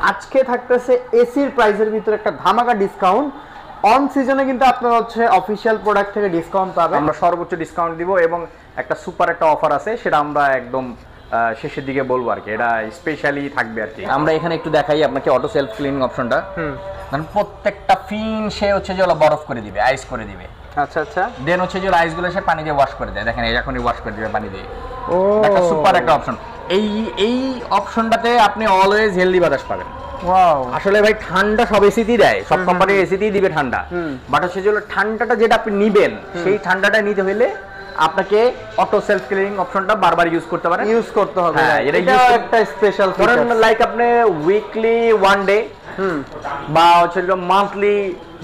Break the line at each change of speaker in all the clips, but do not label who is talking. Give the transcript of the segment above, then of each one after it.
আজকে থাকতেছে এসির প্রাইসের ভিতরে একটা ধামাকা ডিসকাউন্ট। অন সিজনে কিন্তু আপনারা হচ্ছে অফিশিয়াল প্রোডাক্ট থেকে ডিসকাউন্ট পাবেন।
আমরা সর্বোচ্চ ডিসকাউন্ট দিব এবং একটা সুপার একটা অফার আছে, সেটা আমরা একদম শেষের দিকে বলবো আর কি, এটা স্পেশালি থাকবে আর কি। আমরা এখানে একটু দেখাই আপনাকে অটো সেলফ ক্লিনিং অপশনটা। মানে প্রত্যেকটা ফিন সে হচ্ছে যে বরফ করে দিবে, আইস করে দিবে।
আচ্ছা আচ্ছা।
দেন হচ্ছে যে আইসগুলো সে পানি দিয়ে ওয়াশ করে দেয়, দেখেন এখনই ওয়াশ করে দিবে পানি দিয়ে। ও একটা সুপার একটা অপশন। এই অপশনটাতে আপনি অলওয়েজ হেলদি বাতাস পাবেন।
ওয়াও,
আসলে ভাই ঠান্ডা সব এসিতেই দেয়, সব কোম্পানির এসিতেই দিবে ঠান্ডা, বাট হচ্ছে যে ঠান্ডাটা যেটা আপনি নিবেন সেই ঠান্ডাটা নিতে হলে আপনাকে অটো সেলফ ক্লিনিং অপশনটা বারবার ইউজ করতে পারেন,
ইউজ করতে হবে।
হ্যাঁ, এটা
একটা স্পেশাল
ফিচার। লাইক আপনি উইকলি ওয়ান ডে বা হচ্ছে মান্থলি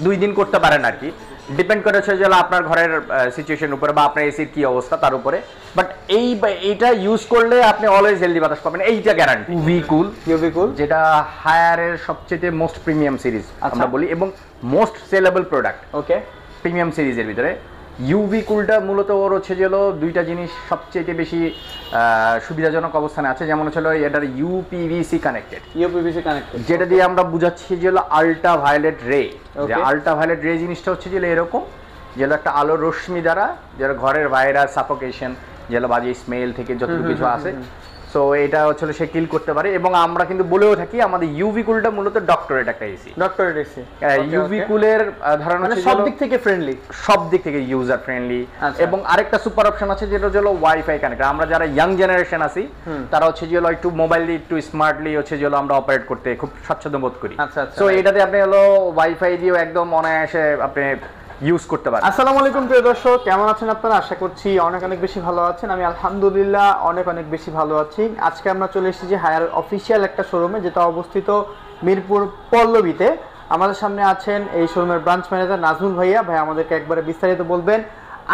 2 দিন করতে পারেন আর কি, ডিপেন্ড করে হচ্ছে যে আপনার ঘরের সিচুয়েশন উপরে বা আপনার এসির কি অবস্থা তার উপরে। বাট এইটা ইউজ করলে আপনি অলওয়েজ হেলদি বাতাস পাবেন, এইটা গ্যারান্টি। ইউভি কুল যেটা হায়ারের সবচেয়ে মোস্ট প্রিমিয়াম সিরিজ আমরা বলি এবং মোস্ট সেলেবল প্রোডাক্ট। ওকে, প্রিমিয়াম সিরিজের ভিতরে ইউভি কুলটা মূলত ওর হচ্ছে যে দুইটা জিনিস সবচেয়ে বেশি সুবিধাজনক অবস্থানে আছে, যেমন হচ্ছে এটার ইউপিভিসি কানেক্টেড, যেটা দিয়ে আমরা বুঝাচ্ছি যে আল্ট্রা ভায়োলেট রে। আল্ট্রা ভায়োলেট রে জিনিসটা হচ্ছে যে এরকম, যেটা একটা আলোর রশ্মি দ্বারা যেটা ঘরের ভাইরাস সাফোকেশন, যেটা বাজে স্মেল থেকে যতটুকু কিছু আছে, সো এটা হচ্ছে সে কিল করতে পারে। এবং আমরা কিন্তু বলেও থাকি আমাদের ইউভি কুলটা মূলত ডক্টরেট একটা এসি। ইউভি কুলের ধারণা হচ্ছে
সব দিক থেকে ফ্রেন্ডলি,
সব দিক থেকে ইউজার ফ্রেন্ডলি। এবং আরেকটা সুপার অপশন আছে যেটা হলো ওয়াইফাই কানেক্ট। আমরা যারা ইয়াং জেনারেশন আছি তারা হচ্ছে যে একটু মোবাইল দিয়ে একটু স্মার্টলি হচ্ছে যে আমরা অপারেট করতে খুব স্বাচ্ছন্দ্য বোধ করি। সো এটাতে আপনি হলো ওয়াইফাই দিয়েও একদম অনায়াসে আপনি ইউজ করতে পারেন।
আসসালামু আলাইকুম প্রিয় দর্শক, কেমন আছেন আপনারা? আশা করছি অনেক বেশি ভালো আছেন। আমি আলহামদুলিল্লাহ অনেক বেশি ভালো আছি। আজকে আমরা চলে এসেছি হায়ার অফিসিয়াল একটা শোরুমে, যেটা অবস্থিত মিরপুর পল্লবীতে। আমাদের সামনে আছেন এই শোরুমের ব্রাঞ্চ ম্যানেজার নাজমুল ভাইয়া। ভাই আমাদেরকে একবারে বিস্তারিত বলবেন।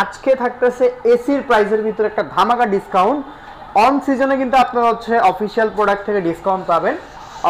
আজকে থাকতেছে এসির প্রাইসের ভিতরে একটা ধামাকা ডিসকাউন্ট। অন সিজনে কিন্তু আপনারা হচ্ছে অফিসিয়াল প্রোডাক্ট থেকে ডিসকাউন্ট পাবেন।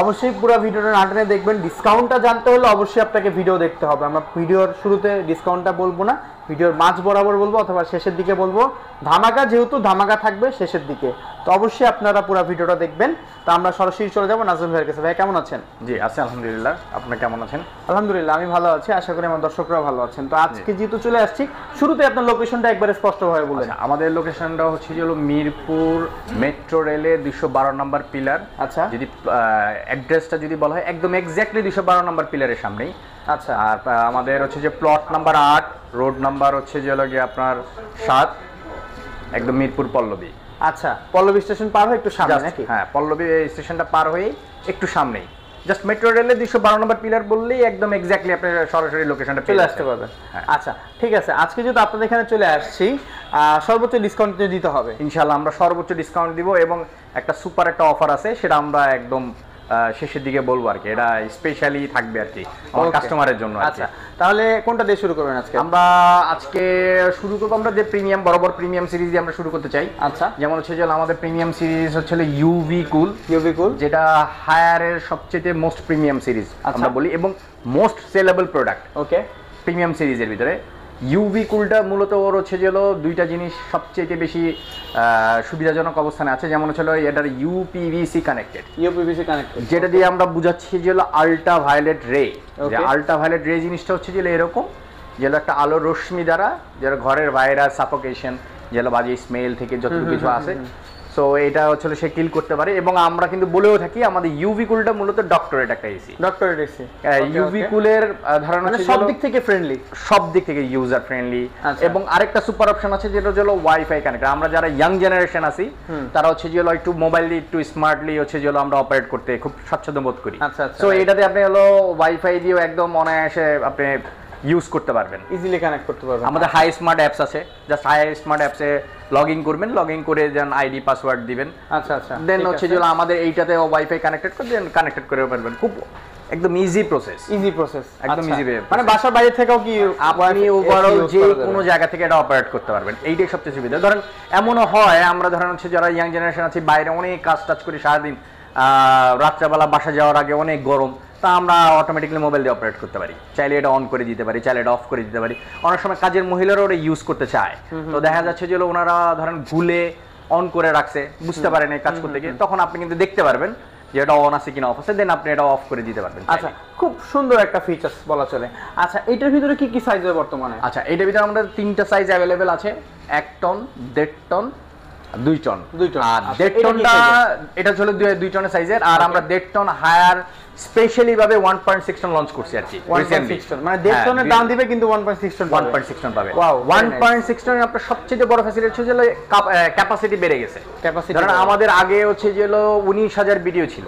অবশ্যই পুরো ভিডিওটা না টেনে দেখবেন। ডিসকাউন্টটা জানতে হলে অবশ্যই আপনাকে ভিডিও দেখতে হবে। আমরা ভিডিওর শুরুতে ডিসকাউন্টটা বলবো না, ভিডিওর মাঝ বরাবর বলবো অথবা শেষের দিকে বলবো। ধামাকা যেহেতু ধামাকা থাকবে শেষের দিকে, তো অবশ্যই আপনারা পুরো ভিডিওটা দেখবেন। তো আমরা সরাসরি চলে যাবো নাজমুল ভাইয়ের কাছে। ভাই কেমন আছেন?
জি আছি আলহামদুলিল্লাহ, আপনি কেমন আছেন?
আলহামদুলিল্লাহ আমি ভালো আছি, আশা করি আমার দর্শকরাও ভালো আছেন। তো আজকে যেহেতু চলে আসছি, শুরুতে আপনার লোকেশনটা একবারে স্পষ্টভাবে বলেন।
আমাদের লোকেশনটা হচ্ছে যে মিরপুর মেট্রো রেলে 212 নম্বর পিলার।
আচ্ছা,
যদি অ্যাড্রেসটা যদি বলা হয় একদম এক্স্যাক্টলি 212 নম্বর পিলারের সামনেই।
আচ্ছা,
আর আমাদের হচ্ছে যে প্লট নাম্বার 8, রোড নাম্বার হচ্ছে যে আপনার 7, একদম মিরপুর পল্লবী।
আচ্ছা, পল্লবী স্টেশন পার হয়ে একটু সামনে নাকি?
হ্যাঁ, পল্লবী স্টেশনটা পার হয়ে একটু সামনেই, জাস্ট মেট্রো রেলে 212 নম্বর পিলার বললেই একদম এক্স্যাক্টলি আপনি সরাসরি লোকেশনটা
চলে আসতে পারবেন। আচ্ছা ঠিক আছে, আজকে যেহেতু আপনাদের এখানে চলে আসছি, সর্বোচ্চ ডিসকাউন্ট দিতে হবে
ইনশাআল্লাহ। আমরা সর্বোচ্চ ডিসকাউন্ট দিব এবং একটা সুপার একটা অফার আছে, সেটা আমরা একদম শেষের দিকে বলবো আর কি, এটা স্পেশালি থাকবে আর কি আমার কাস্টমারের জন্য।
আচ্ছা, তাহলে কোনটা দিয়ে শুরু করবেন আজকে?
আমরা আজকে শুরু করবো আমরা যে প্রিমিয়াম বরাবর প্রিমিয়াম সিরিজ দিয়ে আমরা শুরু করতে চাই।
আচ্ছা,
যেমন হচ্ছে যে আমাদের প্রিমিয়াম সিরিজ হচ্ছে ইউভি কুল, যেটা হায়ারের সবচেয়ে মোস্ট প্রিমিয়াম সিরিজ আমরা বলি এবং মোস্ট সেলেবল প্রোডাক্ট। ওকে, প্রিমিয়াম সিরিজের ভিতরে ইউভি কুলটা মূলত ওর হচ্ছে যে দুইটা জিনিস সবচেয়ে বেশি সুবিধাজনক অবস্থানে আছে, যেমন হচ্ছে এটার ইউপিভিসি কানেক্টেড, যেটা দিয়ে আমরা বুঝাচ্ছি যে আল্ট্রা ভায়োলেট রে। আল্ট্রা ভায়োলেট রে জিনিসটা হচ্ছে যে এরকম, যেটা একটা আলোর রশ্মি দ্বারা যেটা ঘরের ভাইরাস সাফোকেশন, যেটা বাজে স্মেল থেকে যতটুকু কিছু আছে, সো এটা হচ্ছে সে কিল করতে পারে। এবং আমরা কিন্তু বলেও থাকি আমাদের ইউভি কুলটা মূলত ডক্টরেট একটা এসি। ইউভি কুলের ধারণা হচ্ছে
সব দিক থেকে ফ্রেন্ডলি,
সব দিক থেকে ইউজার ফ্রেন্ডলি। এবং আরেকটা সুপার অপশন আছে যেটা হলো ওয়াইফাই কানেক্ট। আমরা যারা ইয়াং জেনারেশন আছি তারা হচ্ছে যে একটু মোবাইল দিয়ে একটু স্মার্টলি হচ্ছে যে আমরা অপারেট করতে খুব স্বাচ্ছন্দ্য বোধ করি। সো এটাতে আপনি হলো ওয়াইফাই দিয়েও একদম অনায়াসে আপনি ইউজ করতে পারবেন,
ইজিলি কানেক্ট করতে পারবেন।
আমাদের হাই স্মার্ট অ্যাপস আছে, জাস্ট হাই স্মার্ট অ্যাপসে লগ ইন করবেন, লগ ইন করে দেন আইডি পাসওয়ার্ড দিবেন।
আচ্ছা আচ্ছা,
দেন হচ্ছে যে আমাদের এইটাতে ওয়াইফাই কানেক্টেড করে দেন কানেক্টেড করে পারবেন। খুব একদম ইজি প্রসেস, একদম ইজি ওয়ে।
মানে বাসার বাইরে থেকেও কি
আপনি ওভারঅল যে কোনো জায়গা থেকে এটা অপারেট করতে পারবেন, এইটাই সবচেয়ে সুবিধা। ধরেন এমনও হয় আমরা ধরেন হচ্ছে যারা ইয়াং জেনারেশন আছে বাইরে অনেক কাজ টাজ করি সারাদিন, রাত্রেবেলা বাসা যাওয়ার আগে অনেক গরম, তা আমরা অটোমেটিক্যালি মোবাইল দিয়ে অপারেট করতে পারি, চাইলে এটা অন করে দিতে পারি, চাইলে এটা অফ করে দিতে পারি। অনেক সময় কাজের মহিলারা ওটা ইউজ করতে চায়, তো দেখা যাচ্ছে যে ওনারা ধরেন ভুলে অন করে রাখছে, বুঝতে পারেন এই কাজ করতে গিয়ে, তখন আপনি কিন্তু দেখতে পারবেন যে এটা অন আছে কিনা অফ আছে, দেন আপনি এটা অফ করে দিতে পারবেন।
আচ্ছা, খুব সুন্দর একটা ফিচার্স বলা চলে। আচ্ছা, এটার ভিতরে কি কি সাইজ হয় বর্তমানে?
আচ্ছা, এটার ভিতরে আমাদের 3টা সাইজ অ্যাভেলেবেল আছে, 1 টন, 1.5 টন, 2 টন।
2 টন।
আর
আচ্ছা,
1.5 টনটা এটা হলো 2 টনের সাইজের, আর আমরা 1.5 টন হায়ার স্পেশালি ভাবে 1.6 টন লঞ্চ করছি আর কি।
1.6 টন মানে 1.5 টনের দাম দিবে কিন্তু 1.6 টন পাবে।
1.6 টন পাবে।
ওয়াও,
1.6 টনের আপনার সবচেয়ে বড় ফ্যাসিলিটি হচ্ছে যে ক্যাপাসিটি বেড়ে গেছে।
ক্যাপাসিটি
ধরেন আমাদের আগে হচ্ছে যে 19,000 ভিডিও ছিল।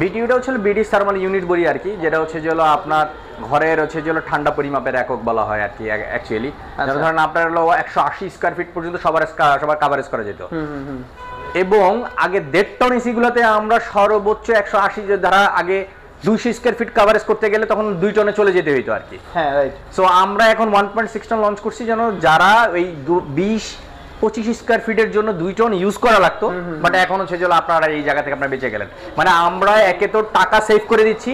ভিডিওটা হচ্ছে ব্রিটিশ থার্মাল ইউনিট বলি আর কি, যেটা হচ্ছে যে আপনার ঘরের হচ্ছে যে ঠান্ডা পরিমাপের একক বলা হয় আর কি অ্যাকচুয়ালি। ধরেন আপনার হলো 180 স্কয়ার ফিট পর্যন্ত সবার কভারেজ করা যেত। এবং আগে 1.5 টন এসি গুলোতে আমরা সর্বোচ্চ 180 দ্বারা আগে 200 স্কয়ার ফিট কভারেজ করতে গেলে তখন 2 টনে চলে যেতে হইতো আর কি।
হ্যাঁ, রাইট।
সো আমরা এখন 1.6 টন লঞ্চ করছি, যেন যারা ওই 20-25 স্কয়ার ফিটের জন্য 2 টন ইউজ করা লাগতো, বাট এখন হচ্ছে যে আপনারা এই জায়গা থেকে আপনারা বেঁচে গেলেন। মানে আমরা একে তো টাকা সেভ করে দিচ্ছি,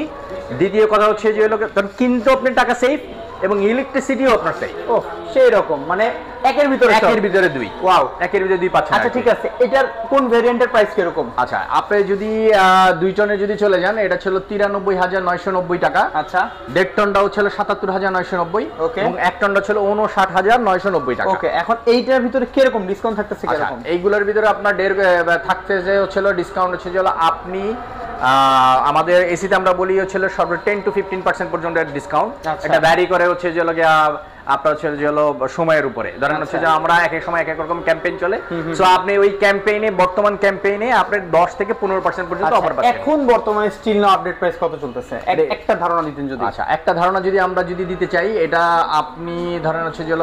দ্বিতীয় কথা হচ্ছে যে কিন্তু আপনি টাকা সেভ এবং ইলেকট্রিসিটিও আপনার সেভ।
ও, সেই রকম, মানে একের ভিতরে
2। ওয়াও, একের ভিতরে 2 পাচ্ছেন।
আচ্ছা, ঠিক আছে। এটার কোন ভেরিয়েন্টের প্রাইস কি রকম?
আচ্ছা, আপনি যদি 2 টনে যদি চলে যান, এটা ছিল 93,990 টাকা।
আচ্ছা,
1.5 টনটাও ছিল 77,990।
ওকে।
এবং 1 টনটা ছিল 59,990 টাকা।
ওকে, এখন এইটার ভিতরে কি রকম ডিসকাউন্ট থাকতেছে কি রকম?
এইগুলোর ভিতরে আপনার থাকতে যে হচ্ছিল ডিসকাউন্ট হচ্ছে যে আপনি আমাদের এসিতে আমরা বলি হচ্ছিল সর্ব 10 to 15% পর্যন্ত ডিসকাউন্ট। এটা ভ্যারি করে হচ্ছে যে আপনার হচ্ছে যে সময়ের উপরে। ধরেন হচ্ছে যে আমরা এক এক সময় এক এক রকম ক্যাম্পেইন চলে, সো আপনি ওই ক্যাম্পেইনে বর্তমান ক্যাম্পেইনে আপনি 10 থেকে 15% পর্যন্ত অফার পাচ্ছেন।
এখন বর্তমানে স্টিল নো আপডেট প্রাইস কত চলতেছে একটা ধারণা দিতেন যদি?
আচ্ছা, একটা ধারণা যদি আমরা দিতে চাই, এটা আপনি ধরেন হচ্ছে যে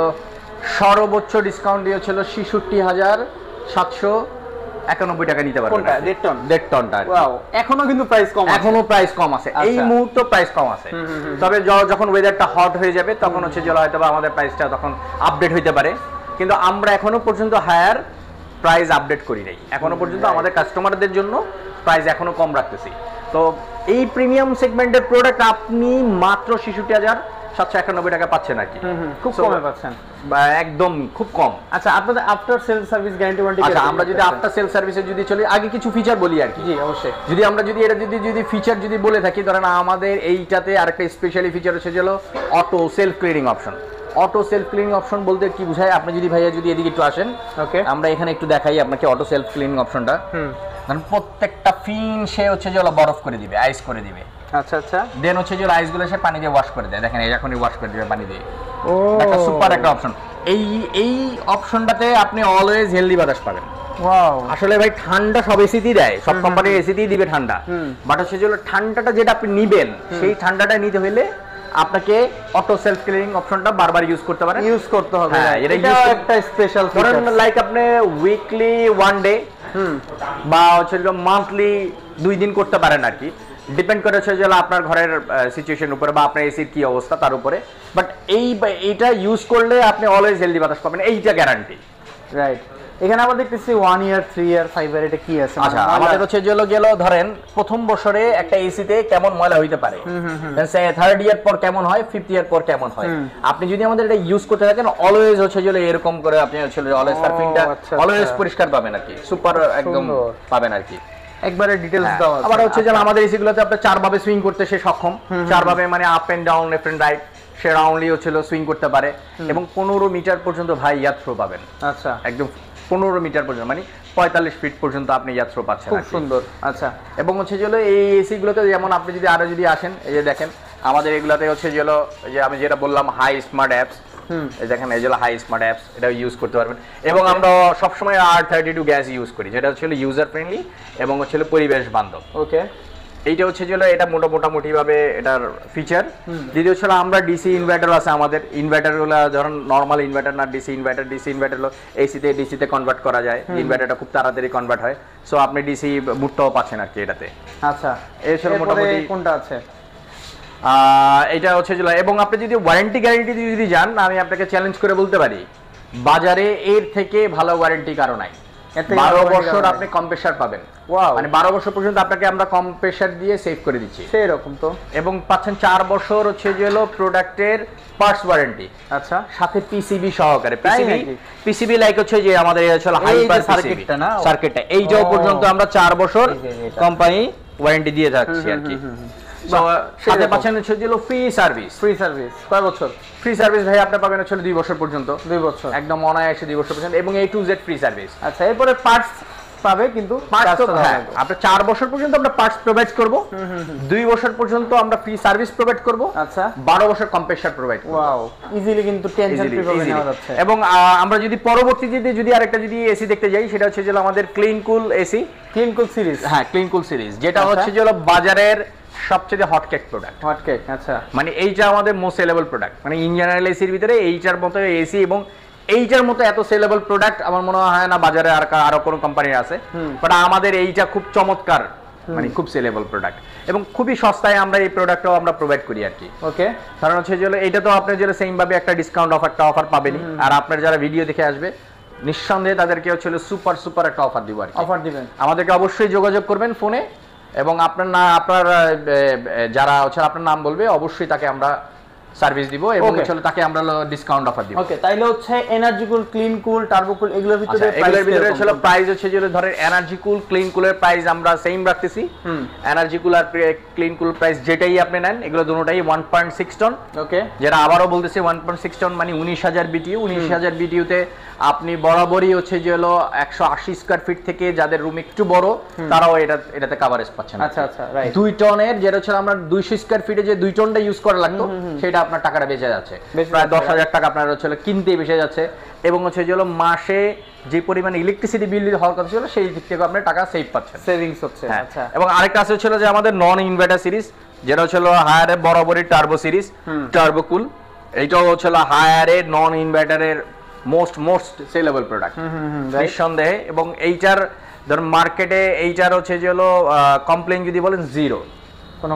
সর্বোচ্চ ডিসকাউন্ট দিয়েছিল 66,791 টাকা নিতে পারবেন।
কোনটা? 1.5 টন?
1.5 টনটা।
ওয়াও, এখনো কিন্তু প্রাইস কম আছে।
এখনো প্রাইস কম আছে, এই মুহূর্তে প্রাইস কম আছে। তবে যখন ওয়েদারটা হট হয়ে যাবে তখন হচ্ছে যে হয়তো আমাদের প্রাইসটা তখন আপডেট হইতে পারে, কিন্তু আমরা এখনো পর্যন্ত হায়ার প্রাইস আপডেট করি নাই। এখনো পর্যন্ত আমাদের কাস্টমারদের জন্য প্রাইস এখনো কম রাখতেছি। তো এই প্রিমিয়াম সেগমেন্টের প্রোডাক্ট আপনি মাত্র 66,791 টাকা পাচ্ছেন আর কি।
খুব কমে পাচ্ছেন,
একদম খুব কম।
আচ্ছা, আপনাদের after sale service guarantee warranty?
আচ্ছা, আমরা যদি আফটার সেল সার্ভিসে যদি চলি, আগে কিছু ফিচার বলি আর কি।
জি, অবশ্যই।
যদি আমরা যদি ফিচার যদি বলে থাকি, ধরেন আমাদের এইটাতে আরেকটা স্পেশালি ফিচার হচ্ছে যে auto self cleaning option. Auto self cleaning option বলতে কি বোঝায়, আপনি যদি ভাইয়া যদি এদিকে একটু আসেন, ওকে, আমরা এখানে একটু দেখাই আপনাকে অটো সেলফ ক্লিনিং অপশনটা। কারণ প্রত্যেকটা ফিন সে হচ্ছে যে বরফ করে দিবে, আইস করে দিবে।
আচ্ছা আচ্ছা,
দেন হচ্ছে যে আইসগুলো সে পানি দিয়ে ওয়াশ করে দেয়। দেখেন এখনই ওয়াশ করে দিবে পানি দিয়ে। ও, একটা সুপার একটা অপশন। এই অপশনটাতে আপনি অলওয়েজ হেলদি বাতাস পাবেন।
ওয়াও,
আসলে ভাই ঠান্ডা সব এসিতেই দেয়, সব কোম্পানির এসিতেই দিবে ঠান্ডা, বাট হচ্ছে যে ঠান্ডাটা যেটা আপনি নিবেন সেই ঠান্ডাটা নিতে হলে আপনাকে অটো সেলফ ক্লিনিং অপশনটা বারবার ইউজ করতে হবে। হ্যাঁ, এটা
একটা স্পেশাল ফিচার।
ধরেন লাইক আপনি উইকলি 1 ডে বা হচ্ছে মান্থলি 2 দিন করতে পারেন আর কি। ডিপেন্ড করে হচ্ছে যে আপনার ঘরের সিচুয়েশন উপরে বা আপনার এসির কি অবস্থা তার উপরে, বাট এইটা ইউজ করলে আপনি অলওয়েজ হেলদি বাতাস পাবেন, এইটা গ্যারান্টি।
রাইট। এখানে আমরা দেখতেছি 1 ইয়ার, 3 ইয়ার, 5 ইয়ার, এটা কি আছে?
আচ্ছা, আমাদের হচ্ছে গেল ধরেন প্রথম বছরে একটা এসিতে কেমন ময়লা হইতে পারে, থার্ড ইয়ার পর কেমন হয়, ফিফথ ইয়ার পর কেমন হয়। আপনি যদি আমাদের এটা ইউজ করতে থাকেন অলওয়েজ হচ্ছে এরকম করে আপনি হচ্ছে অলওয়েজ তার ফিনটা অলওয়েজ পরিষ্কার পাবেন আর কি, সুপার একদম পাবেন আর কি।
একবারে ডিটেইলস দাও।
আবার হচ্ছে যে আমাদের এসিগুলোতে আপনি 4 ভাবে সুইং করতে সে সক্ষম, 4 ভাবে মানে up and down, left and right সে রাউন্ডলি হচ্ছে সুইং করতে পারে, এবং 15 মিটার পর্যন্ত ভাই ইয়াত থ্রো পাবেন।
আচ্ছা,
একদম 15 মিটার পর্যন্ত, মানে 45 ফিট পর্যন্ত আপনি ইয়াত থ্রো পাচ্ছেন।
খুব সুন্দর। আচ্ছা,
এবং হচ্ছে এই এসি গুলোতে যেমন আপনি যদি আরো যদি আসেন, এই যে দেখেন আমাদের এগুলাতে হচ্ছে যে আমি যেটা বললাম হাই স্মার্ট অ্যাপস, দেখেন এই যে হাই স্মার্ট অ্যাপস, এটা ইউজ করতে পারবেন। এবং আমরা সবসময় R32 গ্যাস ইউজ করি, যেটা হচ্ছে ইউজার ফ্রেন্ডলি এবং হচ্ছে পরিবেশ বান্ধব।
ওকে,
এইটা হচ্ছে এটা মোটামুটি ভাবে এটার ফিচার। দ্বিতীয় হচ্ছে আমরা ডিসি ইনভার্টার আছে আমাদের। ইনভার্টারগুলো ধরুন নর্মাল ইনভার্টার না, ডিসি ইনভার্টার হলো ডিসিতে কনভার্ট করা যায়। ইনভার্টারটা খুব তাড়াতাড়ি কনভার্ট হয়, সো আপনি ডিসি মুডটাও পাচ্ছেন আর কি এটাতে।
আচ্ছা,
এই ছিল মোটামুটি।
কোনটা আছে?
এটা হচ্ছে এবং আপনি যদি ওয়ারেন্টি গ্যারান্টি যদি যান, আমি আপনাকে চ্যালেঞ্জ করে বলতে পারি বাজারে এর থেকে ভালো ওয়ারেন্টি কারো নাই। 12 বছর আপনি কম্প্রেসার পাবেন। মানে 12 বছর পর্যন্ত আপনাকে আমরা কম্প্রেসার দিয়ে সেভ করে দিচ্ছি
সেই রকম তো, এবং
পাচ্ছেন 4 বছর হচ্ছে প্রোডাক্টের পার্টস ওয়ারেন্টি।
আচ্ছা,
সাথে পিসিবি সহকারে। পিসিবি লাইক হচ্ছে যে আমাদের হাই পাওয়ার সার্কিটটা, এইটাও পর্যন্ত আমরা 4 বছর কোম্পানি ওয়ারেন্টি দিয়ে যাচ্ছি আর কি। তো সাথে পাচ্ছেন হচ্ছে ফ্রি সার্ভিস।
ফ্রি সার্ভিস কয় বছর?
ফ্রি সার্ভিস ভাই আপনি পাবেন হচ্ছে 2 বছর পর্যন্ত।
2 বছর
একদম অনায়াসে 2 বছর পর্যন্ত, এবং A to Z free service.
আচ্ছা, এরপরে পার্টস পাবে, কিন্তু
পার্টস তো হ্যাঁ আপনি 4 বছর পর্যন্ত আমরা পার্টস প্রোভাইড করব, 2 বছর পর্যন্ত আমরা ফ্রি সার্ভিস প্রোভাইড করব,
আচ্ছা
12 বছর কম্প্রেসার প্রোভাইড করব।
ওয়াও, ইজিলি কিন্তু টেনশন ফ্রি ভাবে নেওয়া যাচ্ছে।
এবং আমরা যদি পরবর্তীতে যদি আরেকটা যদি এসি দেখতে যাই, সেটা হচ্ছে যে আমাদের ক্লিন কুল এসি,
ক্লিন কুল সিরিজ।
হ্যাঁ ক্লিন কুল সিরিজ, যেটা হচ্ছে যে বাজারের সবচেয়ে hot cake product.
Hot cake, আচ্ছা।
মানে এইটা আমাদের মোস্ট সেলেবল প্রোডাক্ট, মানে ইন জেনারেল এসির ভিতরে এইটার মতো এসি এবং এইটার মতো এত সেলেবল প্রোডাক্ট আমার মনে হয় না বাজারে আরো কোনো কোম্পানির আছে, বাট আমাদের এইটা খুব চমৎকার, মানে খুব সেলেবল প্রোডাক্ট, এবং খুবই সস্তায় আমরা এই প্রোডাক্টটাও আমরা প্রোভাইড করি আর কি।
ওকে,
কারণ হচ্ছে যে এইটা তো আপনি যে সেম ভাবে একটা ডিসকাউন্ট অফার পাবেনই, আর আপনার যারা ভিডিও দেখে আসবে নিঃসন্দেহে তাদেরকে হচ্ছে সুপার একটা অফার দিব আর কি।
অফার দিবেন,
আমাদেরকে অবশ্যই যোগাযোগ করবেন ফোনে, এবং আপনার যারা হচ্ছে আপনার নাম বলবে অবশ্যই তাকে আমরা সার্ভিস দিব, এবং আসলে তাকে আমরা ডিসকাউন্ট অফার দিব।
ওকে, তাইলে হচ্ছে energy cool, clean cool, turbo cool এগুলোর ভিতরে
প্রাইস হচ্ছে যে ধরেন এনার্জি কুল, ক্লিন কুলের প্রাইস আমরা সেম রাখতেছি। এনার্জি কুল আর ক্লিন কুল প্রাইস যেটাই আপনি নেন, এগুলো দুটোটাই 1.6 টন।
ওকে,
যেটা আবারও বলতেছি 1.6 টন মানে 19,000 বিটিইউ। 19,000 বিটিইউতে আপনি বরাবরই হচ্ছে যে 180 স্কয়ার ফিট থেকে যাদের রুম একটু বড় তারাও এটাতে কভারেজ পাচ্ছেন।
আচ্ছা আচ্ছা, রাইট।
2 টনের যেটা হচ্ছে আমরা 200 স্কয়ার ফিটে যে 2 টনটা ইউজ করা লাগতো, সেটা আপনার টাকাটা বেঁচে যাচ্ছে, প্রায় 10,000 টাকা আপনার হচ্ছে কিনতেই বেঁচে যাচ্ছে, এবং হচ্ছে যে মাসে যে পরিমাণ ইলেকট্রিসিটি বিল হওয়ার কথা ছিল সেই দিক থেকে আপনি টাকা সেভ পাচ্ছেন,
সেভিংস হচ্ছে। আচ্ছা,
এবং আরেকটা আছে হচ্ছে যে আমাদের নন ইনভার্টার সিরিজ, যেটা হচ্ছে হায়ারে বরাবরই টার্বো সিরিজ, টার্বো কুল। এইটাও হচ্ছে হায়ারে নন ইনভার্টারের মোস্ট সেলেবল প্রোডাক্ট নিঃসন্দেহে, এবং এইটার ধরুন মার্কেটে এইটার হচ্ছে যে কমপ্লেইন যদি বলেন জিরো, কোনো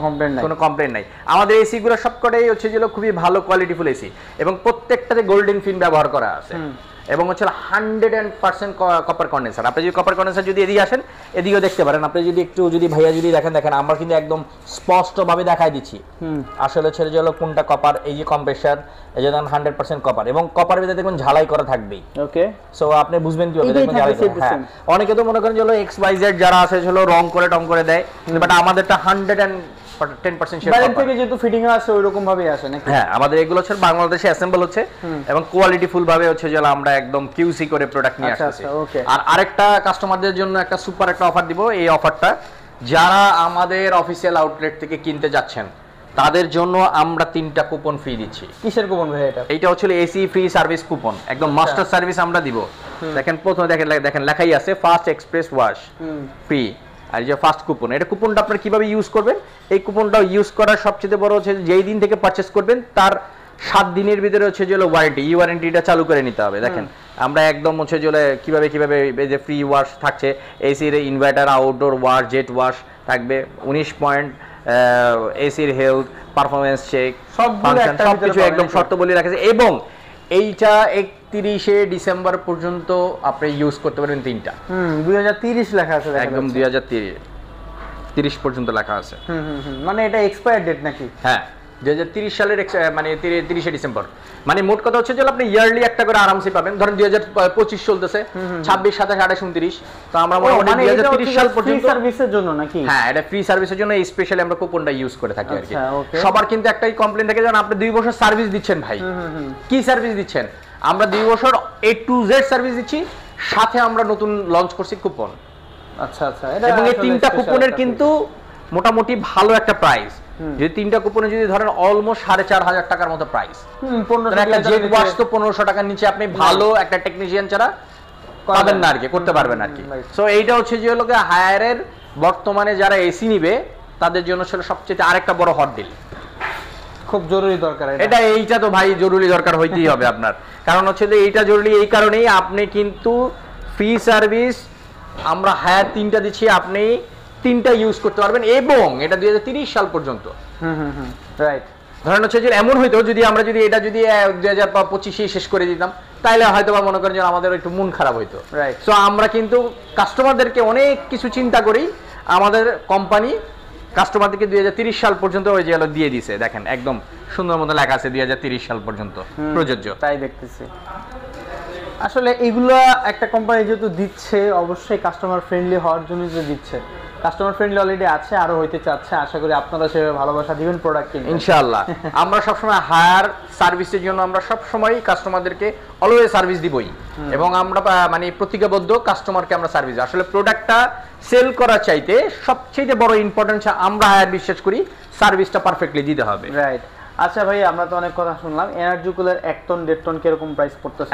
কমপ্লেইন নাই। আমাদের এসি গুলো সবকটাই হচ্ছে যে খুবই ভালো কোয়ালিটিফুল এসি, এবং প্রত্যেকটাতে গোল্ডেন ফিন ব্যবহার করা আছে, এবং হচ্ছে 100% কপার কন্ডেন্সার। আপনি যদি কপার কন্ডেন্সার যদি এদিকে আসেন, এদিকেও দেখতে পারেন, আপনি যদি একটু যদি ভাইয়া যদি দেখেন আমরা কিন্তু একদম স্পষ্ট ভাবে দেখাই দিচ্ছি আসলে ছেড়ে যে কোনটা কপার। এই যে কম্প্রেসার, এই যে 100% কপার, এবং কপারের ভিতরে দেখবেন ঝালাই করা থাকবেই। ওকে, সো আপনি বুঝবেন কিভাবে দেখবেন ঝালাই করা। হ্যাঁ, অনেকে তো মনে করেন যে XYZ যারা আছে রং করে টং করে দেয়, বাট আমাদেরটা 110%
বাইরে থেকে যেহেতু ফিটিং আছে ওই রকম ভাবেই আসে নাকি?
হ্যাঁ, আমাদের এগুলো হচ্ছে বাংলাদেশে অ্যাসেম্বল হচ্ছে, এবং কোয়ালিটি ফুল ভাবে হচ্ছে যে আমরা একদম কিউসি করে প্রোডাক্ট নিয়ে আসতেছি। আর আরেকটা কাস্টমারদের জন্য একটা সুপার একটা অফার দিব। এই অফারটা যারা আমাদের অফিসিয়াল আউটলেট থেকে কিনতে যাচ্ছেন তাদের জন্য আমরা 3টা কুপন ফ্রি দিচ্ছি।
কিসের কুপন ভাই এটা?
এইটা হচ্ছে এসি ফ্রি সার্ভিস কুপন, একদম মাস্টার সার্ভিস আমরা দিব। দেখেন প্রথমে দেখেন লেখাই আছে ফার্স্ট এক্সপ্রেস ওয়াশ ফ্রি, আর যে ফার্স্ট কুপন, এটা কুপনটা আপনারা কিভাবে ইউজ করবেন, এই কুপনটা ইউজ করার সবচেয়ে বড় হচ্ছে যেই দিন থেকে পারচেজ করবেন তার 7 দিনের ভিতরে হচ্ছে যে ওয়ারেন্টি, এই ওয়ারেন্টিটা চালু করে নিতে হবে। দেখেন আমরা একদম হচ্ছে যে কিভাবে এই যে ফ্রি ওয়াশ থাকছে, এসির inverter, outdoor wash, jet wash থাকবে, 19 পয়েন্ট এসির হেলথ পারফরমেন্স চেক, সবকিছু একদম শর্তাবলী রাখছে, এবং এইটা 31শে ডিসেম্বর পর্যন্ত আপনি ইউজ করতে পারবেন 3টা।
2030 লেখা আছে,
একদম 2030 পর্যন্ত লেখা আছে।
মানে এটা এক্সপায়ার ডেট নাকি?
হ্যাঁ, 2030 সালের মানে 30শে ডিসেম্বর, মানে মোট কথা হচ্ছে যে আপনি ইয়ারলি একটা করে আরামসে পাবেন। ধরেন 2025 চলতেছে, 26, 27, 28, 29, তো আমরা মোটামুটি 2030 সাল পর্যন্ত
ফ্রি সার্ভিসের জন্য নাকি?
হ্যাঁ, এটা ফ্রি সার্ভিসের জন্য স্পেশালি আমরা কুপনটা ইউজ করে থাকি আর কি। সবার কিন্তু একটাই কমপ্লেইন থাকে, যেন আপনি 2 বছর সার্ভিস দিচ্ছেন ভাই, কি সার্ভিস দিচ্ছেন? আমরা 2 বছর A to Z সার্ভিস দিচ্ছি, সাথে আমরা নতুন লঞ্চ করছি কুপন।
আচ্ছা আচ্ছা,
এবং এই 3টা কুপনের কিন্তু মোটামুটি ভালো একটা প্রাইস। যদি 3টা কুপনে যদি ধরেন অলমোস্ট 4,500 টাকার মতো প্রাইস। একটা জেট ওয়াশ তো 1500 টাকার নিচে আপনি ভালো একটা টেকনিশিয়ান ছাড়া পাবেন না আর কি, করতে পারবেন আর কি। সো এইটা হচ্ছে যে হায়ারের বর্তমানে যারা এসি নিবে তাদের জন্য সবচেয়ে আরেকটা বড় হট ডিল,
খুব জরুরি দরকার
এটা। এইটা তো ভাই জরুরি দরকার হইতেই হবে আপনার, কারণ হচ্ছে যে এইটা জরুরি এই কারণেই আপনি কিন্তু ফ্রি সার্ভিস আমরা হায়ার 3টা দিচ্ছি, আপনি 3টা ইউজ করতে পারবেন, এবং এটা 2030 সাল পর্যন্ত।
রাইট।
ধরেন হচ্ছে যে এমন হইতো যদি আমরা যদি এটা যদি 2025 শেষ করে দিতাম, তাহলে হয়তো বা মনে করেন যে আমাদের একটু মন খারাপ হইতো। রাইট। সো আমরা কিন্তু কাস্টমারদেরকে অনেক কিছু চিন্তা করি, আমাদের কোম্পানি কাস্টমারদেরকে 2030 সাল পর্যন্ত ওই যে দিয়ে দিছে। দেখেন একদম সুন্দর মতো লেখা আছে 2030 সাল পর্যন্ত প্রযোজ্য।
তাই দেখতেছি। আসলে এগুলো একটা কোম্পানি যেহেতু দিচ্ছে, অবশ্যই কাস্টমার ফ্রেন্ডলি হওয়ার জন্য যে দিচ্ছে, কাস্টমার ফ্রেন্ডলি অলরেডি আছে, আরো হইতে চাচ্ছে। আশা করি আপনারা সেভাবে ভালোবাসা দিবেন প্রোডাক্ট কিনতে
ইনশাআল্লাহ। আমরা সবসময় হায়ার সার্ভিসের জন্য আমরা সবসময় কাস্টমারদেরকে অলওয়েজ সার্ভিস দিবই, এবং আমরা মানে প্রতিজ্ঞাবদ্ধ কাস্টমারকে আমরা সার্ভিস। আসলে প্রোডাক্টটা সেল করার চাইতে সবচেয়ে বড় ইম্পর্টেন্স আমরা হায়ার বিশ্বাস করি সার্ভিসটা পারফেক্টলি দিতে হবে।
রাইট। আচ্ছা ভাই, আমরা তো অনেক কথা শুনলাম। এনার্জি কুলার 1 টন 1.5 টন কিরকম প্রাইস পড়তেছে?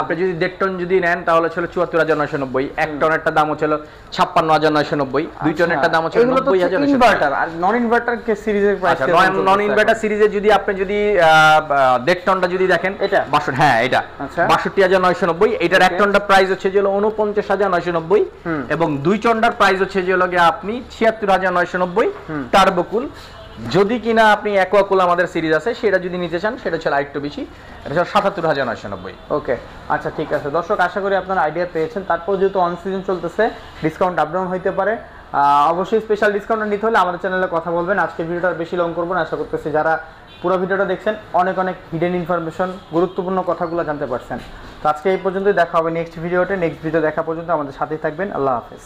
আপনি যদি 1.5 টন যদি নেন তাহলে ছিল 74,990, 1 টনেরটা দাম হচ্ছিল 56,990, 2 টনেরটা দাম হচ্ছে 90,990।
ইনভার্টার আর নন ইনভার্টার কে সিরিজের প্রাইস
নন ইনভার্টার সিরিজে যদি আপনি যদি 1.5 টনটা যদি দেখেন,
এটা
62, হ্যাঁ এটা 62,990। এটার 1 টনটা প্রাইস হচ্ছে যে 49,990, এবং 2 টনটার প্রাইস হচ্ছে যে আপনি 76,990 টার্বোকুল। যদি কিনা আপনি অ্যাকোয়াকুল আমাদের সিরিজ আছে সেটা যদি নিতে চান, সেটা হচ্ছে আরেকটু বেশি, এটা হচ্ছে 77,990।
ওকে, আচ্ছা ঠিক আছে দর্শক, আশা করি আপনারা আইডিয়া পেয়েছেন। তারপর যেহেতু অন সিজন চলতেছে, ডিসকাউন্ট আপ ডাউন হইতে পারে। অবশ্যই স্পেশাল ডিসকাউন্ট নিতে হলে আমাদের চ্যানেলে কথা বলবেন। আজকে ভিডিওটা বেশি লং করবো না, আশা করতেছি যারা পুরো ভিডিওটা দেখছেন অনেক অনেক হিডেন ইনফরমেশন, গুরুত্বপূর্ণ কথাগুলো জানতে পারছেন। তো আজকে এই পর্যন্তই, দেখা হবে নেক্সট ভিডিওতে। নেক্সট ভিডিও দেখা পর্যন্ত আমাদের সাথেই থাকবেন। আল্লাহ হাফেজ।